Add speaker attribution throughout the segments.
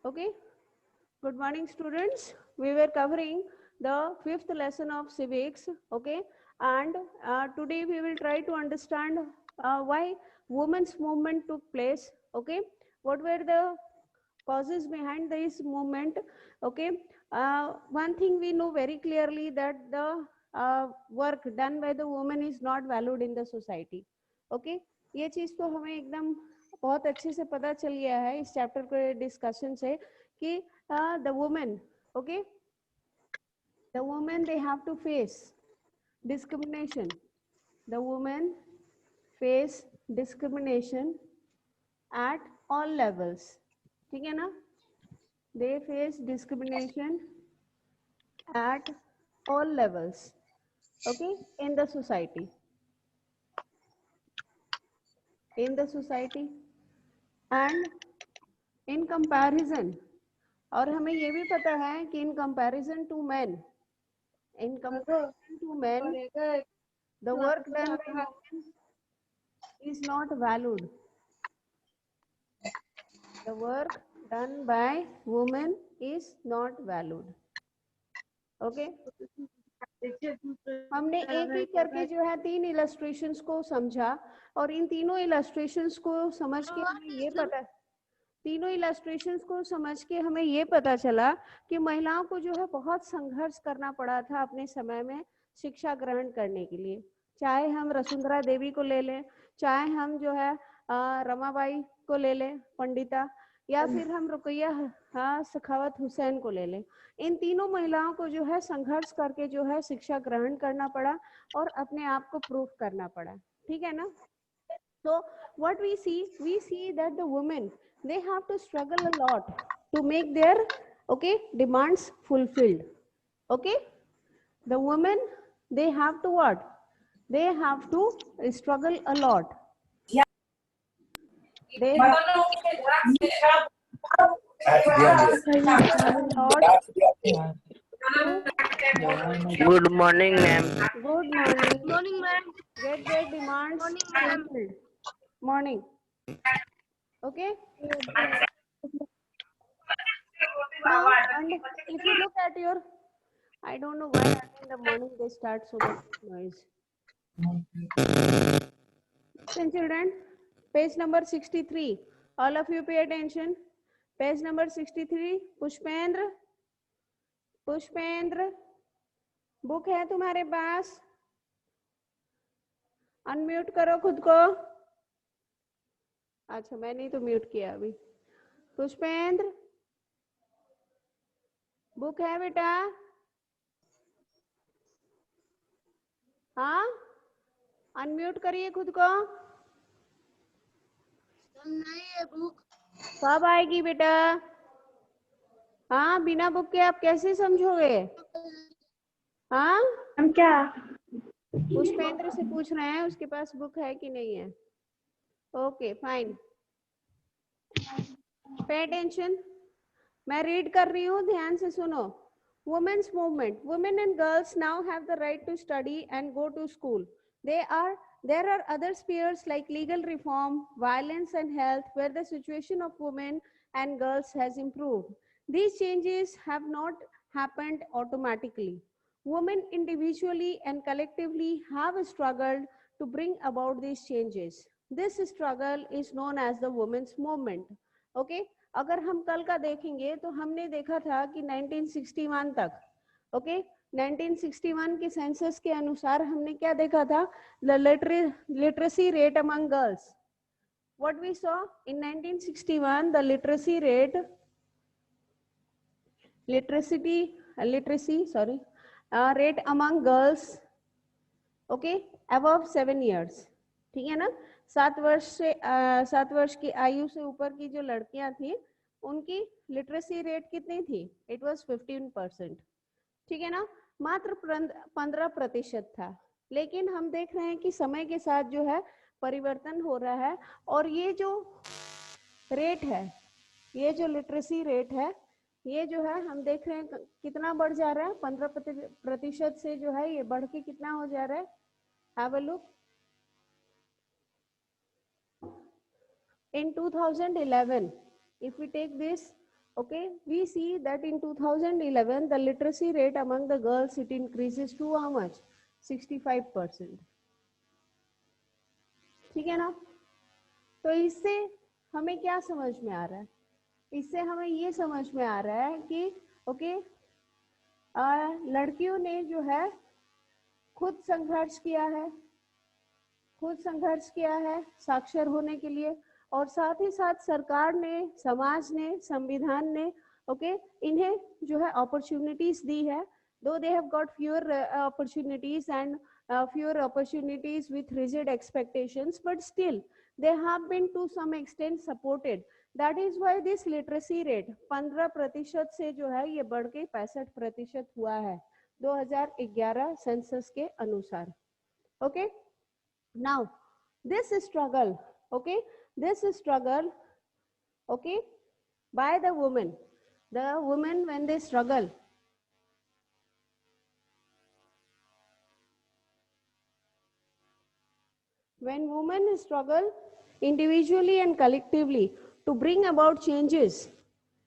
Speaker 1: Okay, good morning students. We were covering the fifth lesson of civics. Okay, and today we will try to understand why women's movement took place. Okay, what were the causes behind this movement? Okay, one thing we know very clearly that the work done by the woman is not valued in the society. Okay, ये चीज तो हमें एकदम बहुत अच्छे से पता चल गया है इस चैप्टर के डिस्कशन से कि the women, okay, the women they have to face discrimination. The women face discrimination at all levels. ठीक है ना? They face discrimination at all levels, okay, in the society. In the society and in comparison, और हमें ये भी पता है कि in comparison to men, in comparison to men, the work done by women is not valued. The work done by women is not valued. Okay, हमने एक एक करके जो है 3 इलस्ट्रेशंस को समझा और इन तीनों इलस्ट्रेशंस को समझ के हमें ये पता तीनों इलस्ट्रेशंस को समझ के हमें ये पता चला कि महिलाओं को जो है बहुत संघर्ष करना पड़ा था अपने समय में शिक्षा ग्रहण करने के लिए। चाहे हम वसुंधरा देवी को ले लें, चाहे हम जो है रमाबाई को ले लें पंडिता, या फिर हम रुकैया सखावत हुसैन को ले लें। इन तीनों महिलाओं को जो है संघर्ष करके जो है शिक्षा ग्रहण करना पड़ा और अपने आप को प्रूव करना पड़ा। ठीक है ना? So what we see that the women, they have to struggle a lot to make their demands fulfilled. Okay, the women, they have to what? They have to struggle a lot. They have
Speaker 2: Good morning, ma'am.
Speaker 1: good morning.
Speaker 3: Morning, ma'am.
Speaker 1: Get their demands
Speaker 3: Morning, ma'am.
Speaker 1: fulfilled. Morning. Okay. Now, and if you look at your, I don't know why in the morning they start so much noise. Listen, children, page number 63. All of you pay attention. Page number 63. Pushpendra, Pushpendra, book है तुम्हारे पास? Unmute करो खुद को। अच्छा, मैंने तो mute किया अभी। पुष्पेंद्र, बुक है बेटा? हाँ, अनम्यूट करिए खुद को।
Speaker 3: नहीं है बुक।
Speaker 1: कब आएगी बेटा? हाँ, बिना बुक के आप कैसे समझोगे? हाँ,
Speaker 3: हम क्या?
Speaker 1: पुष्पेंद्र से पूछ रहे हैं उसके पास बुक है कि नहीं है। Okay fine, pay attention. मैं रीड कर रही हूँ, ध्यान से सुनो। Women's movement. Women and girls now have the right to study and go to school. There are other spheres like legal reform, violence and health where the situation of women and girls has improved. These changes have not happened automatically. Women individually and collectively have struggled to bring about these changes. This struggle is known as the women's movement. Okay? अगर हम कल का देखेंगे तो हमने देखा था कि 1961 तक, ओके, 1961 के सेंसस के अनुसार हमने क्या देखा था? The literacy rate among girls. What we saw in 1961, the literacy rate among girls, okay, above 7 years. ठीक है ना? 7 वर्ष की आयु से ऊपर की जो लड़कियां थी उनकी लिटरेसी रेट कितनी थी? It was 15%. ठीक है ना? मात्र 15% था। लेकिन हम देख रहे हैं कि समय के साथ जो है परिवर्तन हो रहा है और ये जो रेट है, ये जो लिटरेसी रेट है, ये जो है हम देख रहे हैं कितना बढ़ जा रहा है। 15% से जो है ये बढ़ के कितना हो जा रहा है? Have a look. In 2011, if we take this, Okay, we see that in 2011 the literacy rate among the girls it increases to how much? 65%. ठीक है ना? तो इससे हमें क्या समझ में आ रहा है? इससे हमें ये समझ में आ रहा है कि ओके लड़कियों ने जो है खुद संघर्ष किया है, खुद संघर्ष किया है साक्षर होने के लिए, और साथ ही साथ सरकार ने, समाज ने, संविधान ने ओके इन्हें जो है अपॉर्चुनिटीज दी है. दो they have got fewer opportunities and fewer opportunities with rigid expectations, but still they have been to some extent supported. That is why this literacy rate 15% से जो है ये बढ़ के 65% हुआ है 2011 सेंसस के अनुसार. Okay, now this struggle, okay, this struggle, okay, by the women when they struggle, when women struggle individually and collectively to bring about changes,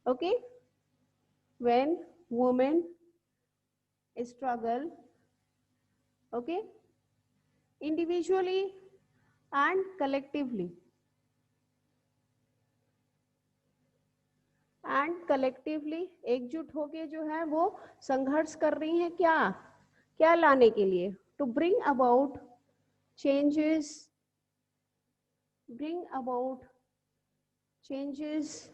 Speaker 1: okay, when women struggle, okay, individually and collectively एकजुट होके जो है वो संघर्ष कर रही हैं क्या क्या लाने के लिए? To bring about changes, bring about changes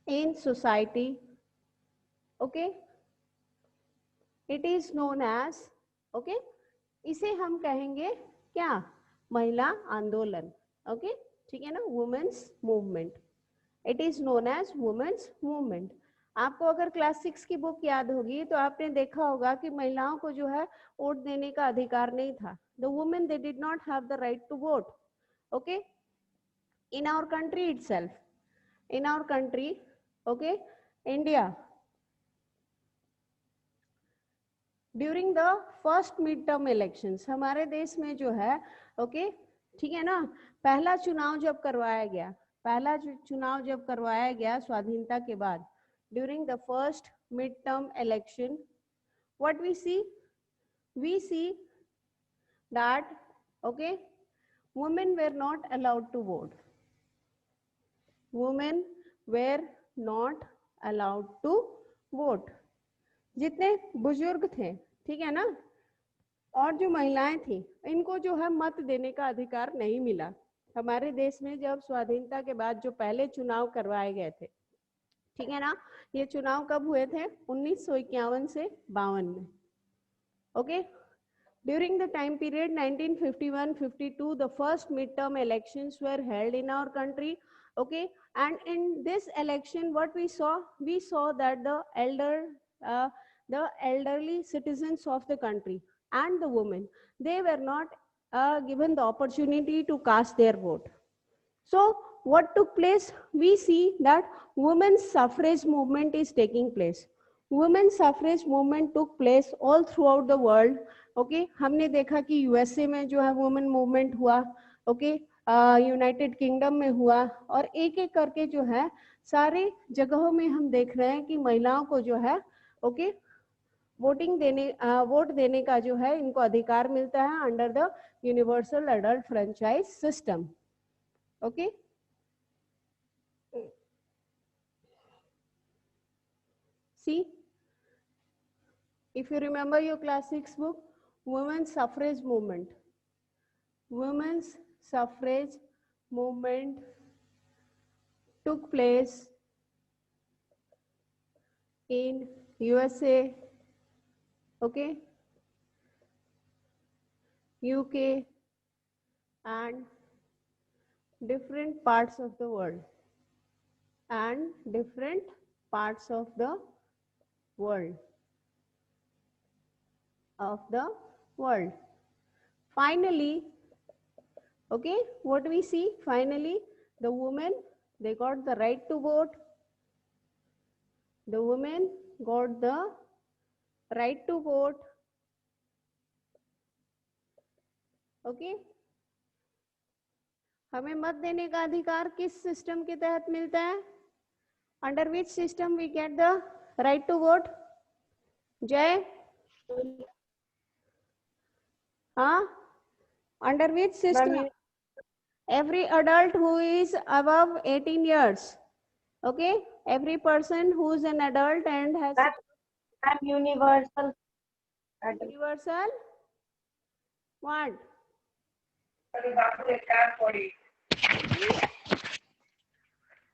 Speaker 1: in society, okay, it is known as, okay, इसे हम कहेंगे क्या? महिला आंदोलन. ओके, ठीक है ना, women's movement. It is known as women's movement. आपको अगर क्लास 6 की बुक याद होगी तो आपने देखा होगा कि महिलाओं को जो है वोट देने का अधिकार नहीं था. The women they did not have the right to vote. Okay, in our country itself, in our country, okay, India, during the first mid term elections, हमारे देश में जो है ओके, ठीक है ना, पहला चुनाव जब करवाया गया स्वाधीनता के बाद, during the first midterm election, what we see that okay, women were not allowed to vote. Women were not allowed to vote. जितने बुजुर्ग थे, ठीक है ना, और जो महिलाएं थी, इनको जो है मत देने का अधिकार नहीं मिला. हमारे देश में जब स्वाधीनता के बाद जो पहले चुनाव करवाए गए थे, ठीक है ना, ये चुनाव कब हुए थे? 1951 से 52 में. Okay, during the time period 1951-52 the first mid term elections were held in our country. Okay, and in this election what we saw that the elderly citizens of the country and the women, they were not given the opportunity to cast their vote. So what took place? We see that women's suffrage movement is taking place. Women's suffrage movement took place all throughout the world. Okay, हमने देखा कि USA में जो है women movement हुआ, okay, United kingdom में हुआ, और एक एक करके जो है सारे जगहों में हम देख रहे हैं कि महिलाओं को जो है ओके वोट देने का जो है इनको अधिकार मिलता है under the universal adult franchise system. Okay, see, if you remember your class 6 book, women's suffrage movement took place in USA, okay, UK and different parts of the world, Finally, okay, what we see? Finally, the women, they got the right to vote. The women got the right to vote. Okay. हमें मत देने का अधिकार किस system के तहत मिलता है? Under which system we get the right to vote? Jai, हाँ, under which system? Every adult who is above 18 years, okay, every person who is an adult and has
Speaker 4: universal
Speaker 1: what?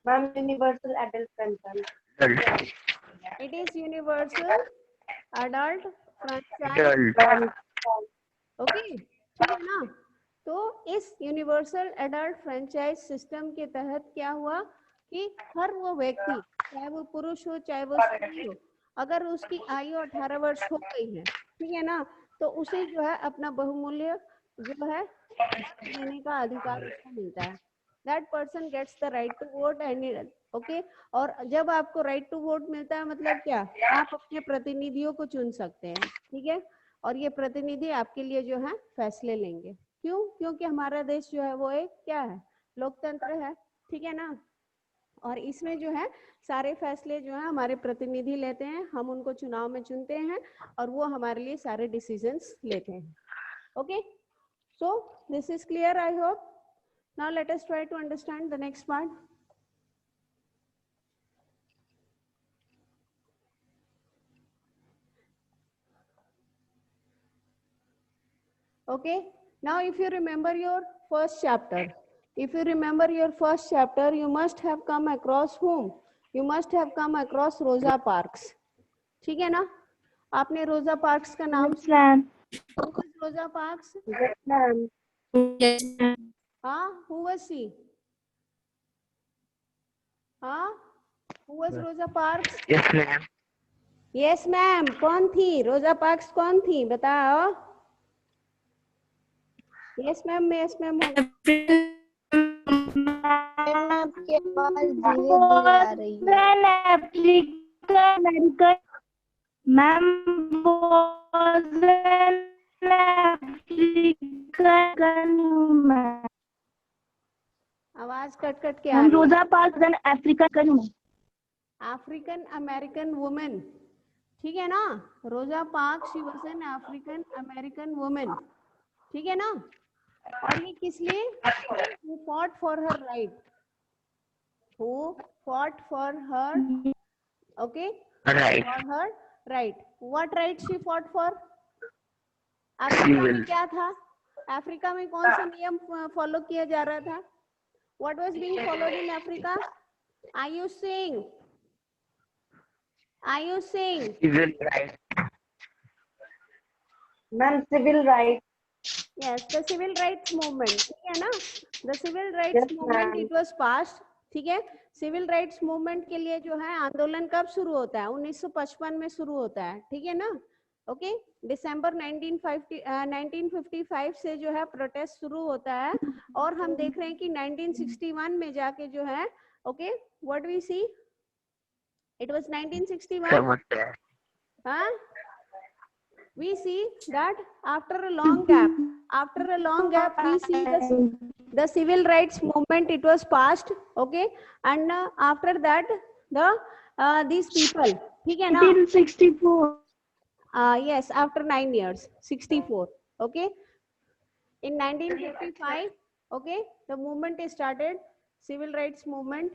Speaker 4: Ma'am, universal adult franchise.
Speaker 1: It is universal adult franchise,
Speaker 2: Adult.
Speaker 1: okay, ठीक है ना? तो इस universal adult franchise system के तहत क्या हुआ कि हर वो व्यक्ति, चाहे वो पुरुष हो चाहे वो स्त्री हो, अगर उसकी आयु 18 वर्ष हो गई है, ठीक है ना, तो उसे जो है अपना बहुमूल्य जो है देने का अधिकार उसको मिलता है. That person gets the right to vote and okay. और जब आपको राइट टू वोट मिलता है मतलब क्या, आप अपने प्रतिनिधियों को चुन सकते हैं, ठीक है, और ये प्रतिनिधि आपके लिए जो है फैसले लेंगे. क्यों? क्योंकि हमारा देश जो है वो एक क्या है, लोकतंत्र है, ठीक है ना, और इसमें जो है सारे फैसले जो है हमारे प्रतिनिधि लेते हैं, हम उनको चुनाव में चुनते हैं और वो हमारे लिए सारे डिसीजंस लेते हैं. Okay, so this is clear I hope. Now let us try to understand the next part. Okay, now if you remember your first chapter, you must have come across whom? You must have come across Rosa Parks. ठीक है ना? आपने रोजा parks का नाम सुना? रोजा parks?
Speaker 4: Yes, ma'am.
Speaker 1: हाँ, who was she? हाँ, who was Rosa Parks?
Speaker 2: Yes, ma'am.
Speaker 1: Yes, ma'am. कौन थी रोजा पार्क्स? कौन थी बताओ? Yes, ma'am. Yes, ma'am.
Speaker 3: आपके आवाज धीरे-धीरे आ रही है.
Speaker 4: American ma'am was an African woman.
Speaker 1: आवाज कट कट के आ
Speaker 4: Ma'am,
Speaker 1: रही है.
Speaker 4: Rosa Parks was an African woman.
Speaker 1: African American women, ठीक है ना? रोजा parks she was an African American women, ठीक है ना? और ये किस लिए? Who fought for her right? Who fought for her? Okay.
Speaker 2: Right.
Speaker 1: For her right. What right she fought for? Africa में
Speaker 2: Civil.
Speaker 1: क्या था? अफ्रीका में कौन सा नियम फॉलो किया जा रहा था? What was being followed in Africa? Are you saying? Are you saying?
Speaker 2: Civil right.
Speaker 4: Ma'am, civil rights.
Speaker 1: Yes, the civil rights movement, ठीक है ना? The civil rights
Speaker 4: Yes,
Speaker 1: movement
Speaker 4: ma'am.
Speaker 1: it was passed, ठीक है? Civil rights movement के लिए जो है आंदोलन कब शुरू होता है? 1955 में शुरू होता है, ठीक है ना? ओके, दिसंबर 1955 से जो है प्रोटेस्ट शुरू होता है और हम देख रहे हैं कि 1961 में जाके जो है, okay, what we see, it was 1961.
Speaker 2: समझते हैं.
Speaker 1: Huh? We see that after a long gap, we see the civil rights movement it was passed, okay, and after that these people, ठीक है ना?
Speaker 4: 1964.
Speaker 1: Yes, after 9 years, 64, okay. In 1955, okay, the movement is started, civil rights movement,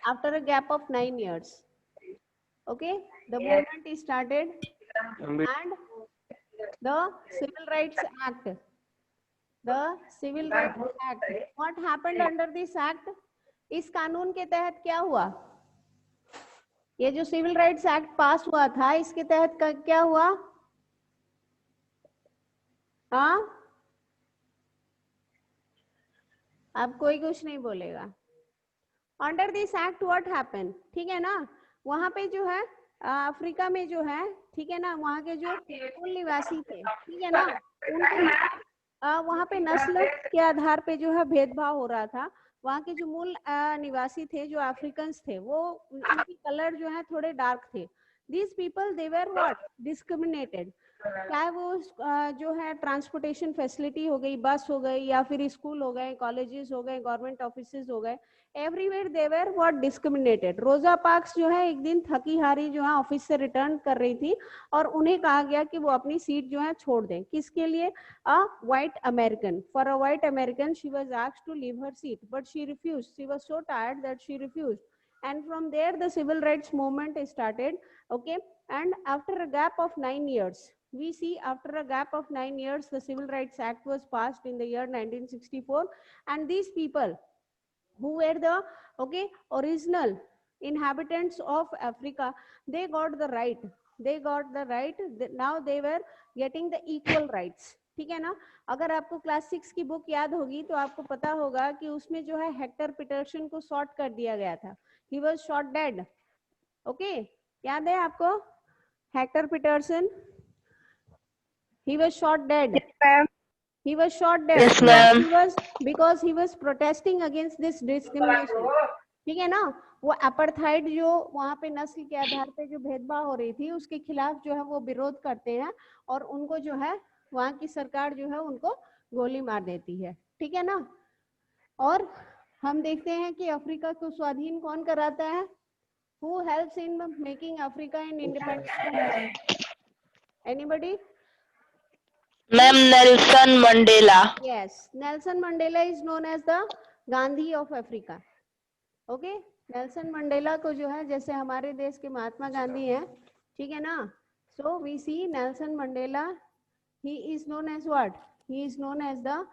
Speaker 1: after a gap of 9 years. Okay, the movement is started and the Civil Rights Act. What happened under this act? इस कानून के तहत क्या हुआ? ये जो civil rights act pass हुआ था इसके तहत क्या हुआ? हाँ, अब कोई कुछ नहीं बोलेगा. Under this act what happen, ठीक है ना? वहां पे जो है अफ्रीका में जो है, ठीक है ना, वहाँ के जो मूल निवासी थे, ठीक है ना, उनको वहाँ पे नस्ल के आधार पे जो है भेदभाव हो रहा था. वहाँ के जो मूल निवासी थे, जो अफ्रीकन्स थे, वो उनकी कलर जो है थोड़े डार्क थे. These people they were what? Discriminated. चाहे वो जो है ट्रांसपोर्टेशन फैसिलिटी हो गई, बस हो गई, या फिर स्कूल हो गए, कॉलेजेस हो गए, गवर्नमेंट ऑफिसेज हो गए, everywhere they were what discriminated. रोजा पार्क्स जो है एक दिन थकी हारी जो है ऑफिस से रिटर्न कर रही थी और उन्हें कहा गया कि वो अपनी सीट जो है छोड़ दें। किसके लिए? A white American, for a white American she was asked to leave her seat but she refused, she was so tired that she refused, and from there the civil rights movement started. Okay, and after a gap of 9 years, we see after a gap of 9 years the Civil Rights Act was passed in the year 1964, and these people who were the original inhabitants of Africa, they got the right, now they were getting the equal rights। ठीक है ना? अगर आपको class 6 की book याद होगी तो आपको पता होगा कि उसमें जो है हेक्टर पीटरसन को शॉट कर दिया गया था, he was shot dead। Okay, याद है आपको Hector Pieterson? he was shot dead, he was shot dead
Speaker 2: Yes, ma'am.
Speaker 1: because he was protesting against this discrimination। ठीक है ना? वो अपार्थाइड जो वहां पे नस्ल के आधार पे जो भेदभाव हो रही थी उसके खिलाफ जो है वो विरोध करते हैं और उनको जो है वहां की सरकार जो है उनको गोली मार देती है। ठीक है ना? और हम देखते हैं कि अफ्रीका को स्वाधीन कौन कराता है? Who helps in making Africa an independent country? Anybody?
Speaker 2: Ma'am, Nelson Mandela.
Speaker 1: Yes, Nelson Mandela is known as the Gandhi of Africa। Okay, Nelson Mandela को जो है जैसे हमारे देश के महात्मा गांधी हैं, ठीक है ना? So we see Nelson Mandela, he is known as what? He is known as the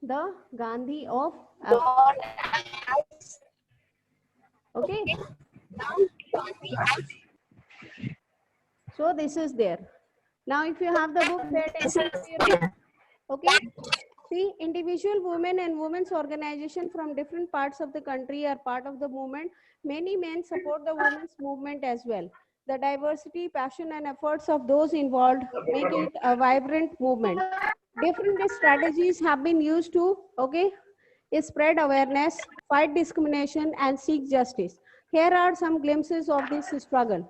Speaker 1: the Gandhi of Africa। Okay, so this is there। Now if you have the book, pay attention to your book। Okay, see, individual women and women's organization from different parts of the country are part of the movement. Many men support the women's movement as well। The diversity, passion and efforts of those involved make it a vibrant movement। Different strategies have been used to spread awareness, fight discrimination and seek justice। Here are some glimpses of this struggle।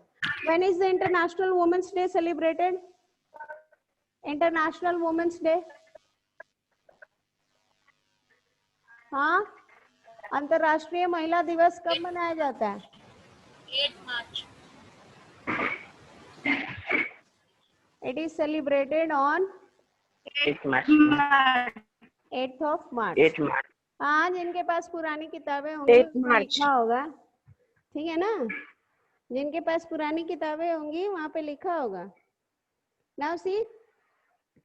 Speaker 1: When is the International Women's Day celebrated? International Women's Day, हाँ, अंतरराष्ट्रीय महिला दिवस कब मनाया जाता है?
Speaker 3: 8 March।
Speaker 1: It is celebrated on
Speaker 2: 8 March.
Speaker 1: 8th of March।
Speaker 2: 8 March.
Speaker 1: हाँ, जिनके पास पुरानी किताबें होंगी
Speaker 2: 8
Speaker 1: उसमें
Speaker 2: March।
Speaker 1: लिखा होगा, ठीक है ना? जिनके पास पुरानी किताबें होंगी वहां पे लिखा होगा। Now see,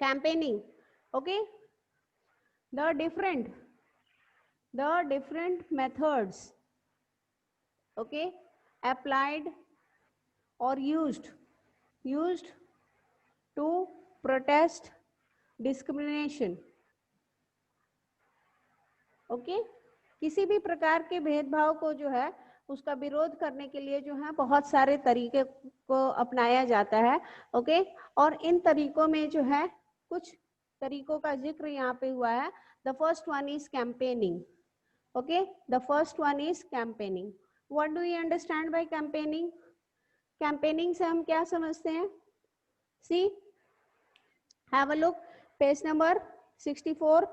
Speaker 1: campaigning, okay, the different methods, okay, applied or used to protest discrimination। Okay, किसी भी प्रकार के भेदभाव को जो है उसका विरोध करने के लिए जो है बहुत सारे तरीके को अपनाया जाता है। ओके, और इन तरीकों में जो है कुछ तरीकों का जिक्र यहाँ पे हुआ है। The first one is campaigning. Okay, the first one is campaigning. What do you understand by campaigning? Campaigning से हम क्या समझते हैं? See, have a look, page number 64।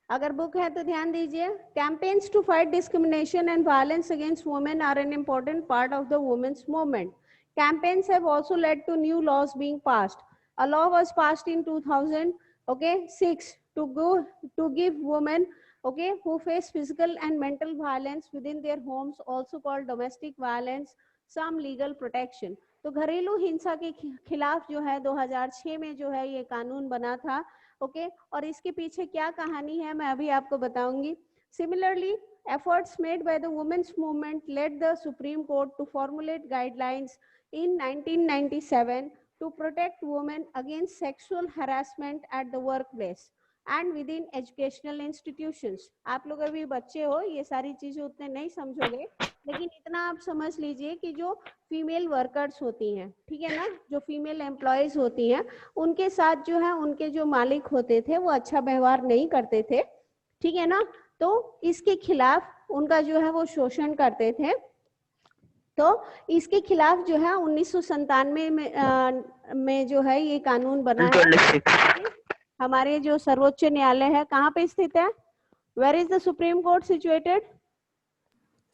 Speaker 1: अगर बुक है तो ध्यान दीजिए। Campaigns to fight discrimination and violence against women are an important part of the women's movement. Campaigns have also led to new laws being passed. A law was passed in 2006 to give women who face physical and mental violence within their homes, also called domestic violence, some legal protection। तो घरेलू हिंसा के खिलाफ जो है 2006 में जो है ये कानून बना था। ओके, और इसके पीछे क्या कहानी है मैं अभी आपको बताऊंगी। Similarly, efforts made by the women's movement led the Supreme Court to formulate guidelines in 1997 to protect women against sexual harassment at the workplace and within educational institutions। आप लोग अभी बच्चे हो, ये सारी चीजें उतने नहीं समझोगे, लेकिन इतना आप समझ लीजिए कि जो फीमेल वर्कर्स होती हैं, ठीक है ना, जो फीमेल एम्प्लॉयज होती हैं, उनके साथ जो है उनके जो मालिक होते थे वो अच्छा व्यवहार नहीं करते थे, ठीक है ना, तो इसके खिलाफ उनका जो है वो शोषण करते थे। तो इसके खिलाफ जो है 1997 में जो है ये कानून बना है।
Speaker 2: 26.
Speaker 1: हमारे जो सर्वोच्च न्यायालय है कहाँ पे स्थित है? Where is the Supreme Court situated?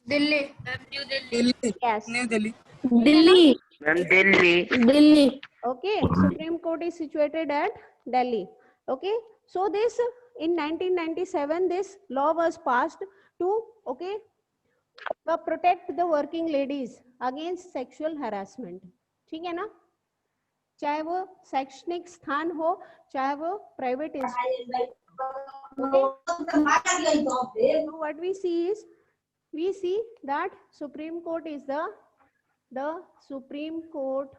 Speaker 3: Delhi. New Delhi.
Speaker 1: Yes,
Speaker 2: New Delhi.
Speaker 4: Delhi
Speaker 2: ma'am Delhi.
Speaker 4: Delhi
Speaker 1: okay, Supreme Court is situated at Delhi. Okay, so this in 1997 this law was passed to, okay, protect the working ladies against sexual harassment. ठीक है ना, चाहे वो शैक्षणिक स्थान हो चाहे वो private institute. Okay, so what we see is, we see that Supreme Court is the Supreme Court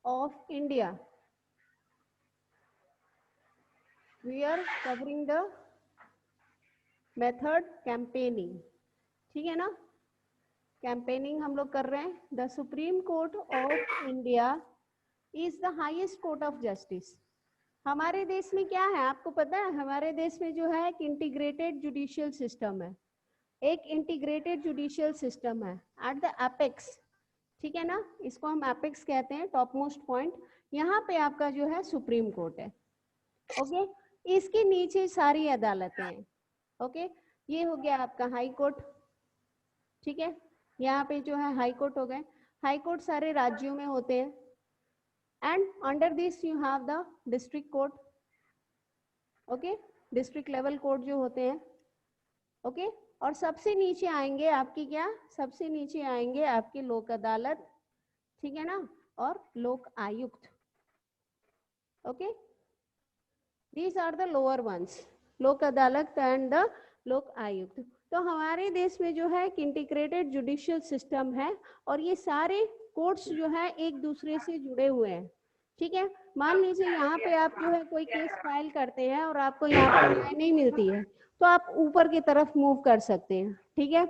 Speaker 1: of India. We are covering the method campaigning. ठीक है ना, कैंपेनिंग हम लोग कर रहे हैं. The Supreme court of India is the highest court of justice. हमारे देश में क्या है आपको पता है? हमारे देश में जो है एक इंटीग्रेटेड जुडिशियल सिस्टम है. एक इंटीग्रेटेड जुडिशियल सिस्टम है एट द एपेक्स. ठीक है ना, इसको हम एपेक्स कहते हैं, टॉप मोस्ट पॉइंट. यहाँ पे आपका जो है सुप्रीम कोर्ट है. ओके, इसके नीचे सारी अदालतें हैं. ओके, ये हो गया आपका हाई कोर्ट. ठीक है, यहाँ पे जो है हाई कोर्ट हो गए. हाई कोर्ट सारे राज्यों में होते हैं. And under this you have the district court. Okay, district level court जो होते हैं. ओके, और सबसे नीचे आएंगे आपकी क्या? सबसे नीचे आएंगे आपके लोक अदालत. ठीक है ना, और लोक आयुक्त. Okay, these are the lower ones, लोक अदालत एंड द लोक आयुक्त. तो हमारे देश में जो है एक इंटीग्रेटेड जुडिशियल सिस्टम है और ये सारे कोर्ट्स जो है एक दूसरे से जुड़े हुए हैं. ठीक है, मान लीजिए यहाँ पे आप जो है कोई केस फाइल करते हैं और आपको यहाँ पे न्याय नहीं मिलती है तो आप ऊपर की तरफ मूव कर सकते हैं. ठीक है,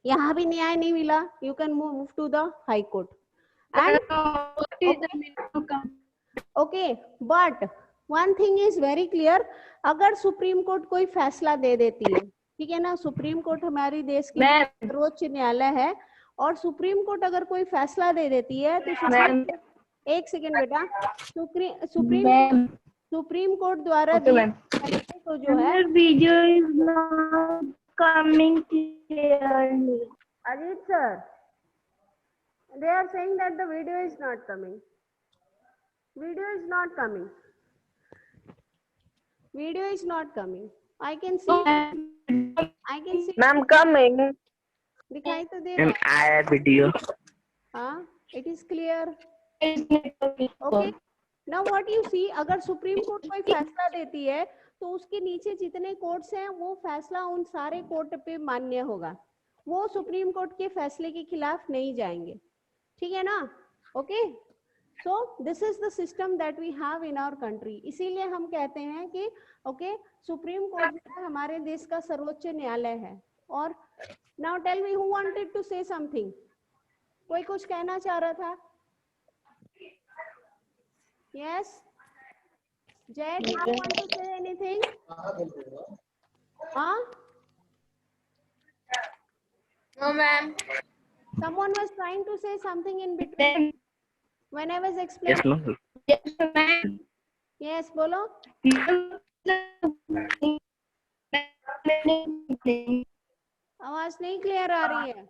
Speaker 1: यहाँ भी न्याय नहीं मिला, you can move to the high court. And okay, but one thing is very clear, अगर सुप्रीम कोर्ट कोई फैसला दे देती है, ठीक है ना, सुप्रीम कोर्ट हमारे देश की सर्वोच्च न्यायालय है और सुप्रीम कोर्ट अगर कोई फैसला दे देती है तो एक सेकेंड बेटा, सुप्रीम कोर्ट द्वारा तो जो है
Speaker 4: video is not coming clearly.
Speaker 1: Ajit sir, they are saying that the video is not coming. Video is not coming. Video is not coming. I can see.
Speaker 2: Ma'am coming.
Speaker 1: दिखाई तो दे
Speaker 2: ma'am
Speaker 1: रहा है.
Speaker 2: आया video.
Speaker 1: हाँ, it is clear. Okay. Now what you see, अगर Supreme Court कोई फैसला देती है तो उसके नीचे जितने कोर्ट्स हैं वो फैसला उन सारे कोर्ट पे मान्य होगा. वो सुप्रीम कोर्ट के फैसले के खिलाफ नहीं जाएंगे. ठीक है ना. Okay, so this is the system that we have in our country. इसीलिए हम कहते हैं कि ओके, सुप्रीम कोर्ट जो है हमारे देश का सर्वोच्च न्यायालय है. और now tell me, who wanted to say something? कोई कुछ कहना चाह रहा था? Yes, Jai, do you want to say anything? हाँ,
Speaker 3: No, ma'am.
Speaker 1: someone was trying to say something in between when I was explaining.
Speaker 2: Yes ma'am.
Speaker 1: Yes, बोलो. आवाज नहीं क्लियर आ रही है.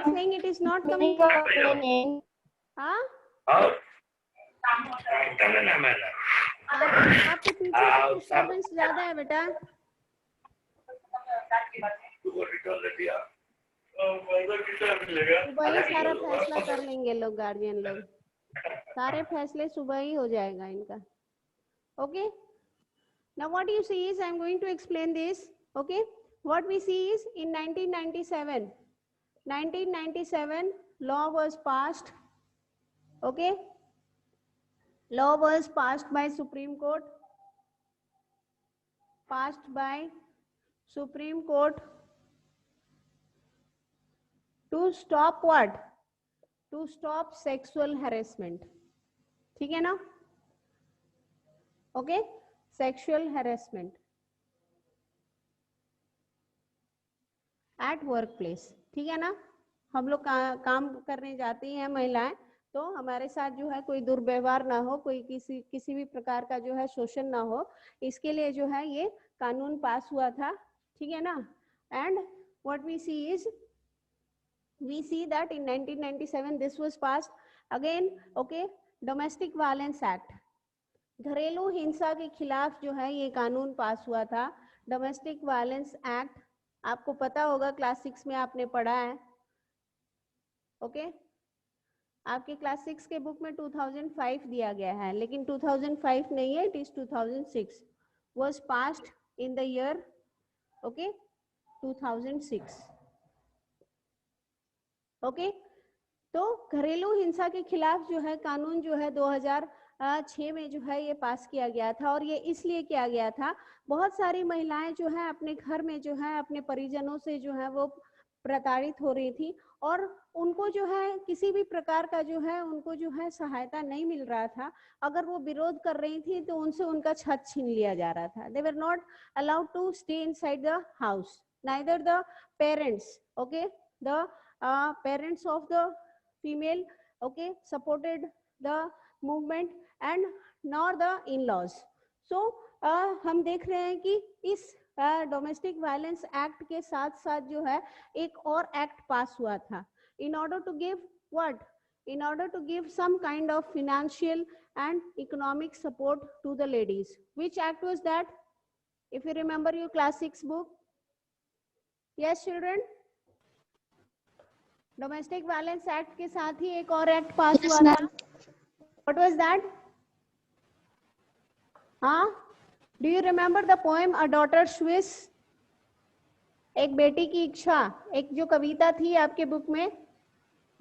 Speaker 1: Saying it is not coming. हाँ, आपके पीछे डिस्टर्बेंस ज्यादा है बेटा. सुबह ही सारा फैसला कर लेंगे लोग, गार्जियन लोग. सारे फैसले सुबह ही हो जाएगा इनका. Okay, now what you see is, I am going to explain this. Okay, what we see is in 1997 law was passed. Okay, law was passed by Supreme Court. Passed by Supreme Court to stop what? To stop sexual harassment. ठीक है ना. Okay, sexual harassment. At work place, ठीक है ना। हम लोग काम करने जाती हैं महिलाएं, तो हमारे साथ जो है कोई दुर्व्यवहार ना हो, कोई किसी भी प्रकार का जो है शोषण ना हो, इसके लिए जो है ये कानून पास हुआ था, ठीक है ना। And what we see is, we see that in 1997 this was passed again, okay, domestic violence act, घरेलू हिंसा के खिलाफ जो है ये कानून पास हुआ था, डोमेस्टिक वायलेंस एक्ट। आपको पता होगा, क्लास 6 में आपने पढ़ा है, ओके। आपके क्लास 6 के बुक में 2005 दिया गया है, लेकिन 2005 नहीं है, it is 2006, was passed in the year, okay, 2006, okay. तो घरेलू हिंसा के खिलाफ जो है कानून जो है 2006 में जो है ये पास किया गया था, और ये इसलिए किया गया था, बहुत सारी महिलाएं जो है अपने घर में जो है अपने परिजनों से जो है वो प्रताड़ित हो रही थी, और उनको जो है किसी भी प्रकार का जो है उनको जो है सहायता नहीं मिल रहा था। अगर वो विरोध कर रही थी तो उनसे उनका छत छीन लिया जा रहा था। They were not allowed to stay inside the house, neither the parents, okay, the parents of the female, okay, supported the movement and nor the in-laws. So हम देख रहे हैं कि इस डोमेस्टिक वायलेंस एक्ट के साथ साथ जो है एक और एक्ट पास हुआ था, in order to give what, in order to give some kind of financial and economic support to the ladies. Which act was that, if you remember your class 6 book? Yes children, domestic violence act के साथ ही एक और act pass हुआ था। What was that? हाँ, do you remember the poem a daughter's wish? एक बेटी की इच्छा, एक जो कविता थी आपके बुक में,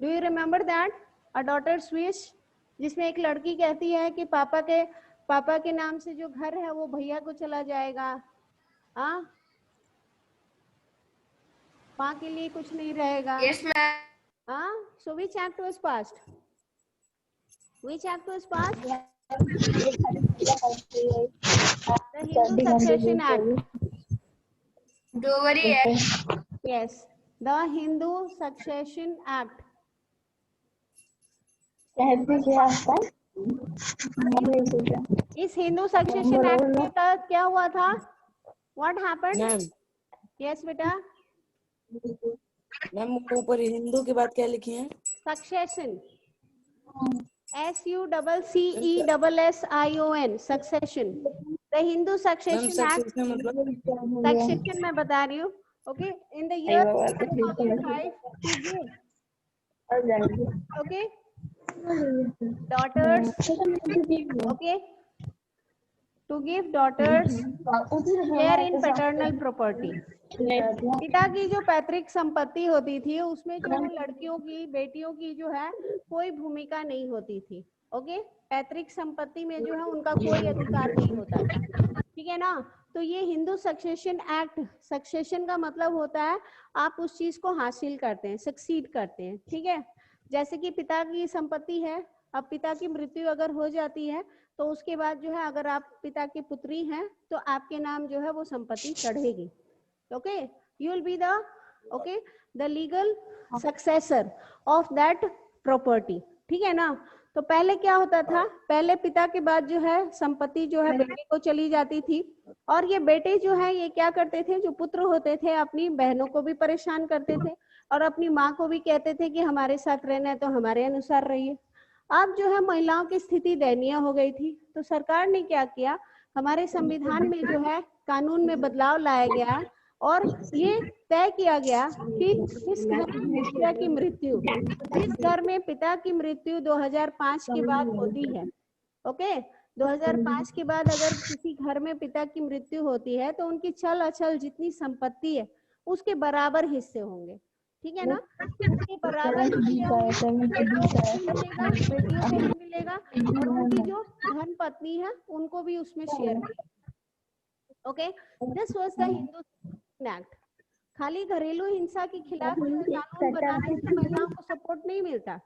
Speaker 1: do you remember that, a daughter's wish, जिसमें एक लड़की कहती है कि पापा के नाम से जो घर है वो भैया को चला जाएगा, हाँ, माँ के लिए कुछ नहीं रहेगा।
Speaker 3: Yes, ma'am.
Speaker 1: So which act was passed? Which act was passed? The Hindu Succession Act.
Speaker 3: Dowry Act.
Speaker 1: Yes, the Hindu Succession Act. इस हिंदू सक्सेशन एक्ट के तहत क्या हुआ था? What happened? Yes बेटा।
Speaker 5: मैम ऊपर हिंदू के बाद क्या लिखी है?
Speaker 1: Succession, SUCCESSION, succession. The Hindu succession act, succession मैं बता रही हूँ, okay, in the year 2005 to give, okay, daughters, okay, to give daughters share in paternal property. पिता की जो पैतृक संपत्ति होती थी उसमें जो है लड़कियों की, बेटियों की जो है कोई भूमिका नहीं होती थी, ओके, पैतृक संपत्ति में जो है उनका कोई अधिकार नहीं होता था, ठीक है ना। तो ये हिंदू सक्सेशन एक्ट, सक्सेशन का मतलब होता है आप उस चीज को हासिल करते हैं, सक्सीड करते हैं, ठीक है। जैसे कि पिता की संपत्ति है, अब पिता की मृत्यु अगर हो जाती है तो उसके बाद जो है अगर आप पिता की पुत्री हैं तो आपके नाम जो है वो संपत्ति चढ़ेगी, okay, you will be the, okay, the legal successor of that property, ठीक है ना। तो पहले क्या होता था, पहले पिता के बाद जो है संपत्ति जो है बेटे को चली जाती थी, और ये बेटे जो है ये क्या करते थे, जो पुत्र होते थे अपनी बहनों को भी परेशान करते थे और अपनी माँ को भी कहते थे कि हमारे साथ रहना है तो हमारे अनुसार रहिए। अब जो है महिलाओं की स्थिति दयनीय हो गई थी, तो सरकार ने क्या किया, हमारे संविधान में जो है कानून में बदलाव लाया गया और ये तय किया गया कि जिस घर में पिता की मृत्यु, जिस घर में पिता की मृत्यु 2005 के बाद होती है, ओके, 2005 के बाद अगर किसी घर में पिता की मृत्यु होती है तो उनकी चल अचल जितनी संपत्ति है उसके बराबर हिस्से होंगे, ठीक है ना। उसके बराबर हिस्से होंगे, बेटियों को भी मिलेगा और उनकी जो धन पत्नी है उनको भी उसमें शेयर मिलेगा, okay. This was the Hindu act. खाली घरेलू हिंसा के खिलाफ कानून बनाने से महिलाओं को सपोर्ट नहीं मिलता,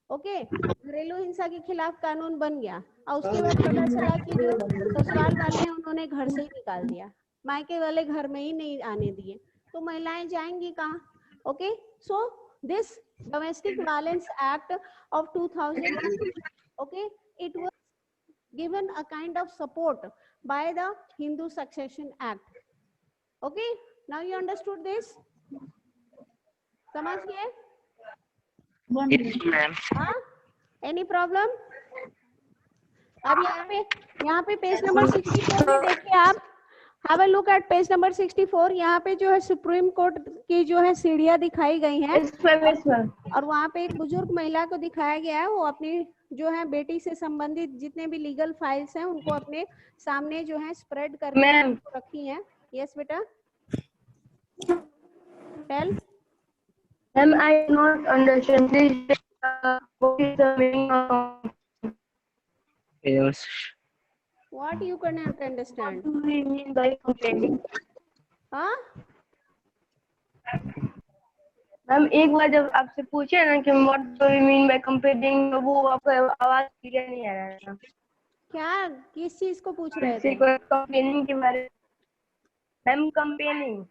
Speaker 1: ओके, घरेलू हिंसा के खिलाफ कानून बन गया और उसके बाद पता चला कि जो ससुराल वाले हैं उन्होंने घर से ही निकाल दिया, मायके वाले घर में ही नहीं आने दिए, तो महिलाएं जाएंगी कहाँ? Okay, so this domestic violence act of 2000, okay, it was given a kind of support by the Hindu Succession Act. Okay, now you understood this? समझ गए?
Speaker 2: Yes, ma'am.
Speaker 1: हाँ, any problem? अब यहाँ पे पेज नंबर 64 में देखिए आप, have a look at page number 64. यहाँ पे जो है सुप्रीम कोर्ट की जो है सीढ़ियाँ दिखाई गई हैं और वहाँ पे एक बुजुर्ग महिला को दिखाया गया है, वो अपनी जो है बेटी से संबंधित जितने भी लीगल फाइल्स हैं उनको अपने सामने जो है स्प्रेड करके रखी हैं. यस बेटा, tell.
Speaker 4: Ma'am, I do not understand this. What is the meaning of?
Speaker 2: Yes.
Speaker 1: What you cannot understand?
Speaker 4: What do we mean by complaining?
Speaker 1: हाँ,
Speaker 4: मैम एक बार जब आपसे पूछे ना कि what do you mean by comparing, वो आपका आवाज क्लियर नहीं आ रहा था.
Speaker 1: क्या किस चीज को पूछ रहे थे?
Speaker 4: जैसे कंपेयरिंग के बारे में. Ma'am comparing.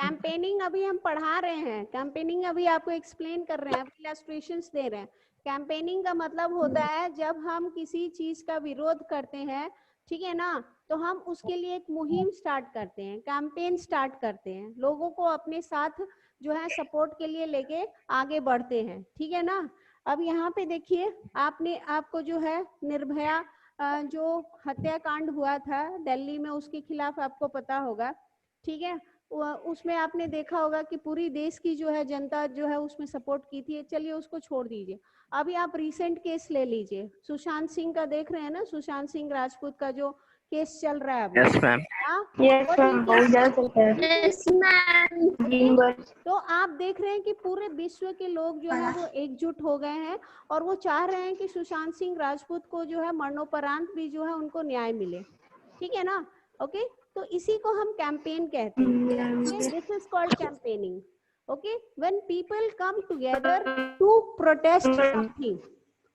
Speaker 1: कैंपेनिंग अभी हम पढ़ा रहे हैं, कैंपेनिंग अभी आपको एक्सप्लेन कर रहे हैं, अभी इलस्ट्रेशंस दे रहे हैं. कैंपेनिंग का मतलब होता है जब हम किसी चीज का विरोध करते हैं, ठीक है ना, तो हम उसके लिए एक मुहिम स्टार्ट करते हैं, कैंपेन स्टार्ट करते हैं, लोगों को अपने साथ जो है सपोर्ट के लिए लेके आगे बढ़ते हैं, ठीक है ना. अब यहाँ पे देखिए, आपको जो है निर्भया जो हत्याकांड हुआ था दिल्ली में, उसके खिलाफ आपको पता होगा, ठीक है. उसमें आपने देखा होगा कि पूरी देश की जो है जनता जो है उसमें सपोर्ट की थी. चलिए उसको छोड़ दीजिए, अभी आप रिसेंट केस ले लीजिए, सुशांत सिंह का देख रहे हैं ना, सुशांत सिंह राजपूत का जो केस चल रहा है अभी.
Speaker 2: Yes, ma'am.
Speaker 4: यस मैम, बहुत ज्यादा
Speaker 3: Yes, ma'am.
Speaker 1: तो आप देख रहे हैं कि पूरे विश्व के लोग जो है वो एकजुट हो गए हैं और वो चाह रहे हैं कि सुशांत सिंह राजपूत को जो है मरणोपरांत भी जो है उनको न्याय मिले, ठीक है ना. ओके, तो इसी को हम कैंपेन कहते हैं. This is called campaigning. Okay, when people come together to protest something.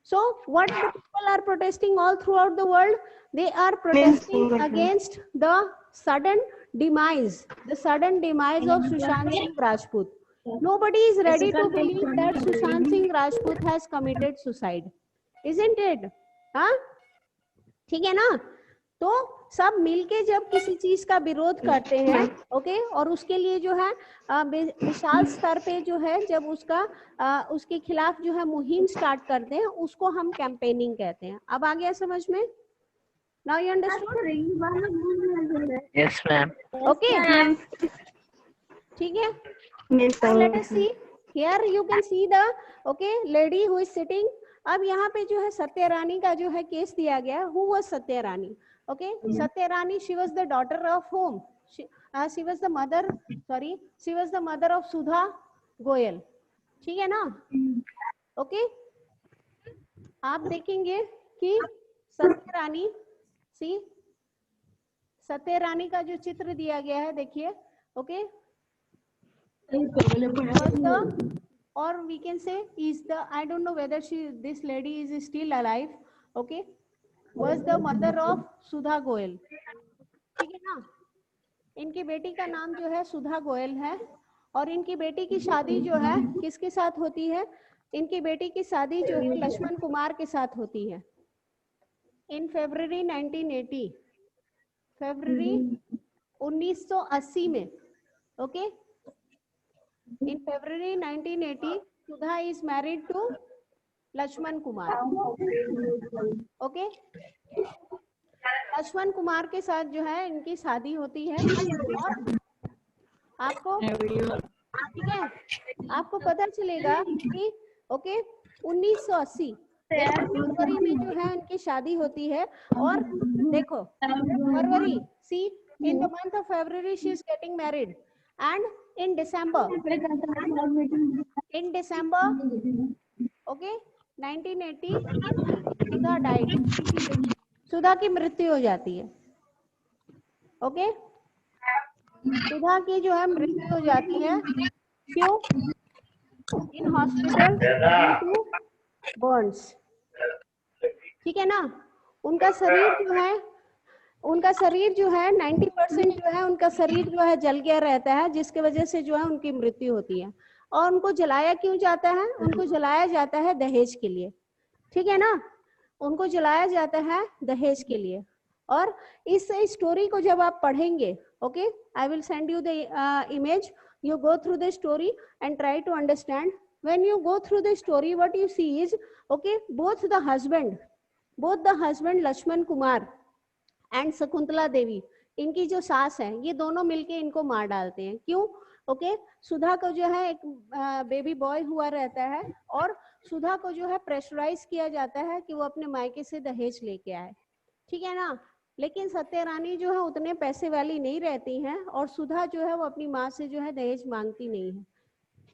Speaker 1: So what the people are protesting all throughout the world? They are protesting against the sudden demise of Sushant Singh Rajput. Nobody is ready to believe that Sushant Singh Rajput has committed suicide, isn't it? हाँ, ठीक है ना. तो सब मिलके जब किसी चीज का विरोध करते हैं, ओके, और उसके लिए जो है विशाल स्तर पे जो है जब उसके खिलाफ जो है मुहिम स्टार्ट करते हैं, उसको हम कैंपेनिंग कहते हैं. अब आ गया समझ में? Now you understood?
Speaker 2: Yes, ma'am.
Speaker 1: Okay, ठीक है. Let us see, here you can see the lady who is sitting. अब यहाँ पे जो है सत्य रानी का जो है केस दिया गया. हु वाज सत्य रानी? Okay, Satya Rani, she was the daughter of whom? She was the mother of Sudha Goyal, ठीक है ना. ओके, आप देखेंगे कि सत्य रानी का जो चित्र दिया गया है, देखिए. Okay, or we can say is the, I don't know whether this lady is still alive. Okay, was the mother of सुधा गोयल, ठीक है ना. इनकी बेटी का नाम जो है सुधा गोयल है और इनकी बेटी की शादी जो है किसके साथ होती है? इनकी बेटी की शादी जो है लक्ष्मण कुमार के साथ होती है इन फरवरी 1980, फरवरी 1980 में. Okay, in February 1980 Sudha is married to Lakshman Kumar. Okay, Lakshman Kumar के साथ जो है इनकी शादी होती है और आपको, ठीक है, आपको पता चलेगा कि 1980 फरवरी में जो है इनकी शादी होती है. और देखो फरवरी, see, in the month of February she is getting married and in December, okay, 1980 Sudha died, Sudha की मृत्यु हो जाती है. ओके, सुधा की जो है मृत्यु हो जाती है. क्यों? इन हॉस्पिटल टू बर्न्स, ठीक है ना. उनका शरीर जो है उनका शरीर जो है 90% जो है उनका शरीर जो है जल गया रहता है, जिसके वजह से जो है उनकी मृत्यु होती है। और उनको जलाया क्यों जाता है? उनको जलाया जाता है दहेज के लिए, ठीक है ना, उनको जलाया जाता है दहेज के लिए। और इस स्टोरी को जब आप पढ़ेंगे, okay, I will send you the image, you go through the story and try to understand. When you go through the story, what you see is, okay, both the husband Lakshman Kumar and Shakuntala Devi, इनकी जो सास है, ये दोनों मिलके इनको मार डालते हैं। क्यों? ओके, सुधा को जो है एक बेबी बॉय हुआ रहता है और सुधा को जो है प्रेशराइज किया जाता है कि वो अपने मायके से दहेज लेके आए, ठीक है ना। लेकिन सत्य रानी जो है उतने पैसे वाली नहीं रहती हैं और सुधा जो है वो अपनी माँ से जो है दहेज मांगती नहीं है,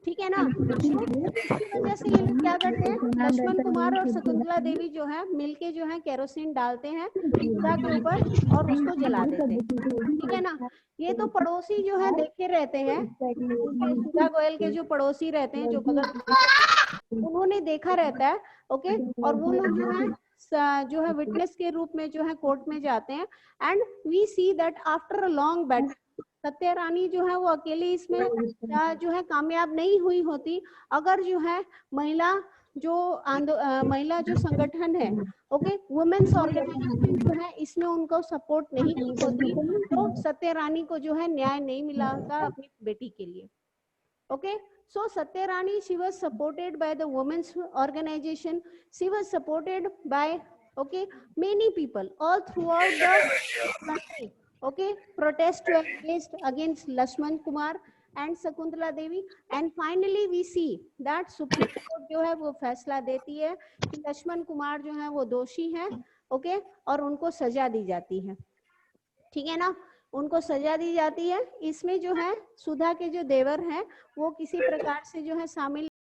Speaker 1: ठीक है ना। इसकी वजह से ये लोग क्या करते हैं, लक्ष्मण कुमार और शकुंतला देवी जो है मिलके जो है केरोसिन डालते हैं सुधा के ऊपर और उसको जला देते हैं, ठीक है ना। ये तो पड़ोसी जो है देखे रहते हैं, सुधा गोयल के जो पड़ोसी रहते हैं, जो बगल, उन्होंने देखा रहता है, ओके। और वो लोग जो है विटनेस के रूप में जो है कोर्ट में जाते हैं। And we see that after a long battle, Satya Rani जो है वो अकेली इसमें जो है कामयाब नहीं हुई होती अगर जो है महिला जो संगठन है, ओके, वुमेन्स ऑर्गेनाइजेशन जो है इसमें उनको सपोर्ट नहीं की होती, तो सत्य रानी को जो है न्याय नहीं मिला होता अपनी बेटी के लिए, okay. So Satya Rani, she was supported by the women's organization. She was supported by, okay, many people all throughout the country. Okay, protests were faced against Lakshman Kumar and Shakuntala Devi. And finally we see that Supreme Court जो है वो फैसला देती है कि लक्ष्मण कुमार जो है वो दोषी हैं, ओके, और उनको सजा दी जाती है, ठीक है ना, उनको सजा दी जाती है। इसमें जो है सुधा के जो देवर हैं वो किसी प्रकार से जो है शामिल